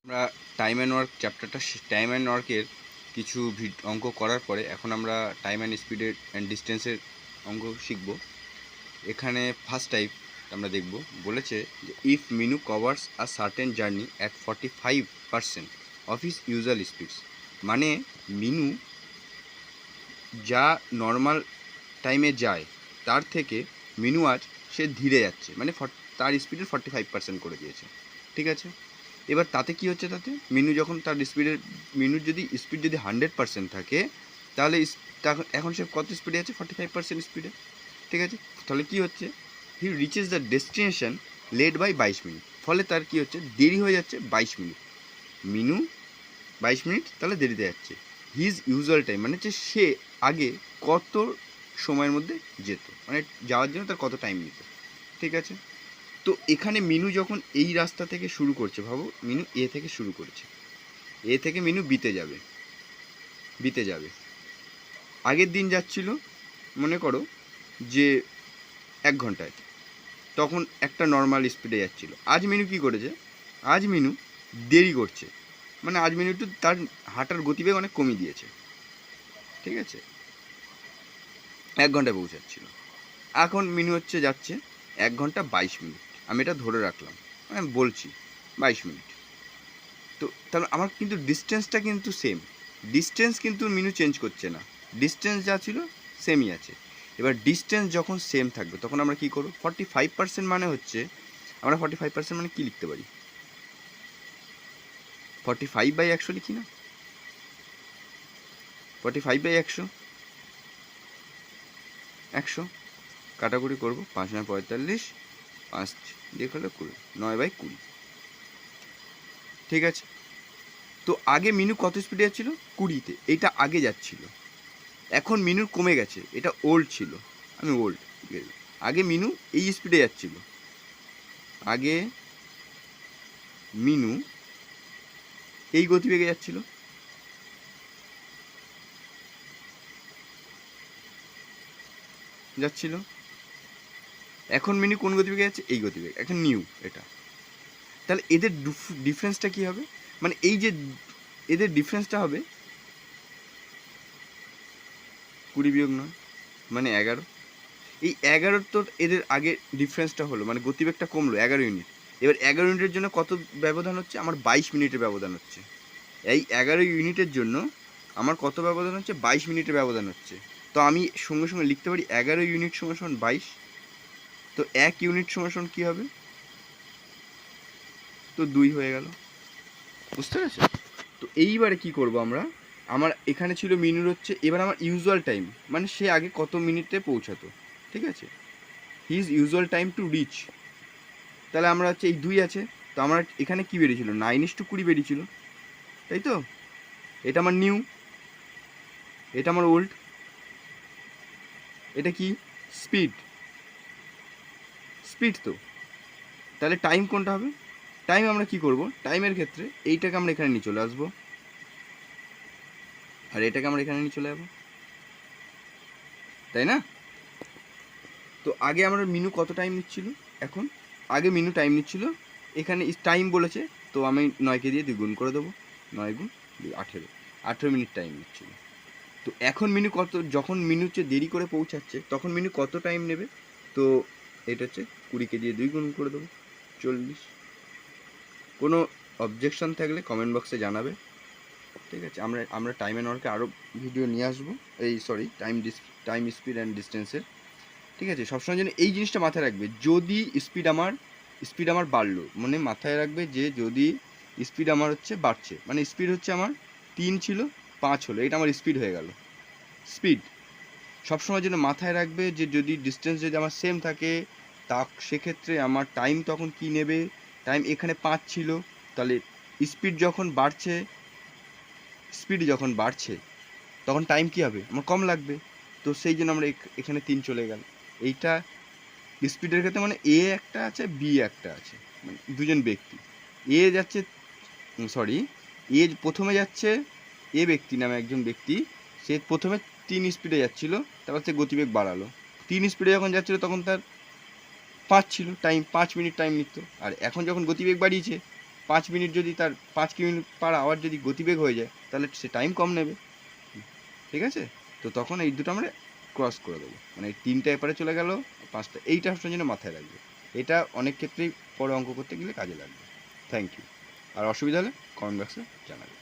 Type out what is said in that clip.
আমরা time and work চ্যাপ্টারটা time and ওয়ার্কের কিছু অঙ্ক করার পরে এখন আমরা টাইম অ্যান্ড স্পিডের অ্যান্ড ডিস্টেন্সের অঙ্ক শিখব। এখানে ফার্স্ট টাইপ আমরা দেখব, বলেছে যে if Minu covers a certain journey at 45% of his usual speeds, মানে মিনু যা নর্মাল টাইমে যায় তার থেকে মিনু আজ সে ধীরে যাচ্ছে, মানে তার স্পিডের 45% করে দিয়েছে। ঠিক আছে, এবার তাতে কি হচ্ছে, তাতে মিনু যখন তার স্পিডের মিনুর যদি স্পিড যদি 100% থাকে তাহলে এখন সে কত স্পিডে আছে, 45% স্পিডে। ঠিক আছে, তাহলে কি হচ্ছে, he reaches the destination late by 22 minute, ফলে তার কি হচ্ছে, দেরি হয়ে যাচ্ছে 22 মিনিট। মিনু 22 মিনিট তাহলে দেরিতে যাচ্ছে। হিজ ইউজুয়াল টাইম মানে হচ্ছে সে আগে কত সময়ের মধ্যে যেত, মানে যাওয়ার জন্য তার কত টাইম নিত। ঠিক আছে, তো এখানে মিনু যখন এই রাস্তা থেকে শুরু করছে, ভাবো মিনু এ থেকে শুরু করেছে, এ থেকে মিনু বিতে যাবে। আগের দিন যাচ্ছিল মনে করো যে 1 ঘন্টায়, তখন একটা নর্মাল স্পিডে যাচ্ছিল। আজ মিনু কি করেছে, আজ মিনু দেরি করছে, মানে আজ মিনু একটু তার হাঁটার গতিবেগ অনেক কমিয়ে দিয়েছে। ঠিক আছে, 1 ঘন্টায় পৌঁছাচ্ছিল, এখন মিনু হচ্ছে যাচ্ছে 1 ঘন্টা 22 মিনিট, আমি এটা ধরে রাখলাম, আমি বলছি 22 মিনিট। তো তাহলে আমার কিন্তু ডিস্টেন্সটা কিন্তু সেম, ডিস্টেন্স কিন্তু মিনু চেঞ্জ করছে না, ডিস্টেন্স যা ছিল সেমই আছে। এবার ডিস্টেন্স যখন সেম থাকবে তখন আমরা কী করবো, 45% মানে হচ্ছে, আমরা 45% মানে কী লিখতে পারি, 45/100 লিখি না, 45/100, 100 কাটাকুটি করবো, 5 9 45, 5 দিয়ে করলে 20, 9/20। ঠিক আছে, তো আগে মিনু কত স্পিডে যাচ্ছিল, 20-তে, এইটা আগে যাচ্ছিল। এখন মিনুর কমে গেছে, এটা ওল্ড ছিল, আমি ওল্ড, আগে মিনু এই স্পিডে যাচ্ছিল, আগে মিনু এই গতিবেগে যাচ্ছিল, এখন মিনু কোন গতিবেগে যাচ্ছে, এই গতিবেগ, এখন নিউ এটা। তাহলে এদের ডিফারেন্সটা কি হবে, মানে এই যে এদের ডিফারেন্সটা হবে 20-9 মানে 11। এই 11 তো এদের আগে ডিফারেন্সটা হলো, মানে গতিবেগটা কমলো 11 ইউনিট। এবার 11 ইউনিটের জন্য কত ব্যবধান হচ্ছে, আমার 22 মিনিটের ব্যবধান হচ্ছে। এই 11 ইউনিটের জন্য আমার কত ব্যবধান হচ্ছে, 22 মিনিটের ব্যবধান হচ্ছে। তো আমি সঙ্গে সঙ্গে লিখতে পারি 11 ইউনিট = 22। তো 1 ইউনিট = কী হবে, তো 2 হয়ে গেল। বুঝতে পেরেছো? তো এইবারে কি করব আমরা, আমার এখানে ছিল মিনুর হচ্ছে, এবার আমার ইউজুয়াল টাইম, মানে সে আগে কত মিনিটে পৌঁছাতো। ঠিক আছে, his usual time to reach, তাহলে আমরা হচ্ছে এই 2 আছে, তো আমার এখানে কি বেরিয়েছিল, 9:20 বেরিয়েছিল, তাই তো। এটা আমার নিউ, এটা আমার ওল্ড, এটা কি স্পিড, তো তাহলে টাইম কোনটা হবে, টাইম আমরা কি করব, টাইমের ক্ষেত্রে এইটাকে আমরা এখানে নিয়ে চলে আসবো, আর এটাকে আমরা এখানে নিয়ে চলে যাবো, তাই না। তো আগে আমরা মিনু কত টাইম নিচ্ছিল, এখন আগে মিনু টাইম নিচ্ছিল, এখানে টাইম বলেছে, তো আমি 9কে দিয়ে 2 গুণ করে দেবো, 9 গুণ 2 18 মিনিট টাইম নিচ্ছিল। তো এখন মিনু কত, যখন মিনু হচ্ছে দেরি করে পৌঁছাচ্ছে তখন মিনু কত টাইম নেবে, তো এটা হচ্ছে 20কে দিয়ে 2 গুণ করে দেবো, 40। কোনো অবজেকশন থাকলে কমেন্ট বক্সে জানাবে। ঠিক আছে, আমরা টাইম অ্যান্ড ওয়ার্কে আরও ভিডিও নিয়ে আসবো, টাইম স্পিড অ্যান্ড ডিস্টেন্সের। ঠিক আছে, সবসময় যেন এই জিনিসটা মাথায় রাখবে, যদি স্পিড আমার বাড়লো, মানে মাথায় রাখবে যে যদি স্পিড আমার হচ্ছে বাড়ছে, মানে স্পিড হচ্ছে আমার 3 ছিল 5 হলো, এটা আমার স্পিড হয়ে গেল। স্পিড সবসময় যেন মাথায় রাখবে যে যদি ডিস্টেন্স যদি আমার সেম থাকে, তা সেক্ষেত্রে আমার টাইম তখন কি নেবে, টাইম এখানে 5 ছিল, তাহলে স্পিড যখন বাড়ছে তখন টাইম কি হবে, আমার কম লাগবে, তো সেই জন্য আমরা এখানে 3 চলে গেল। এইটা স্পিডের ক্ষেত্রে, মানে এ একটা আছে, বি একটা আছে, মানে দুজন ব্যক্তি, এ যাচ্ছে, প্রথমে যাচ্ছে, এ ব্যক্তি নামে একজন ব্যক্তি, সে প্রথমে 3 স্পিডে যাচ্ছিল, তারপর সে গতিবেগ বাড়ালো, 3 স্পিডে যখন যাচ্ছিল তখন তার 5 ছিল টাইম, 5 মিনিট টাইম নিত, আর এখন যখন গতিবেগ বাড়িয়েছে 5 মিনিট যদি তার 5 কিমি পার আওয়ার যদি গতিবেগ হয়ে যায় তাহলে সে টাইম কম নেবে, ঠিক আছে? তো তখন এই দুটো আমরা ক্রস করে দেবো, মানে 3টা এপারে চলে গেল, 5টা, এইটা আপনার জন্য মাথায় রাখবে। এটা অনেক ক্ষেত্রেই পরে অঙ্ক করতে গেলে কাজে লাগবে। Thank you. আর অসুবিধা হলে কমেন্ট বক্সে জানাবে।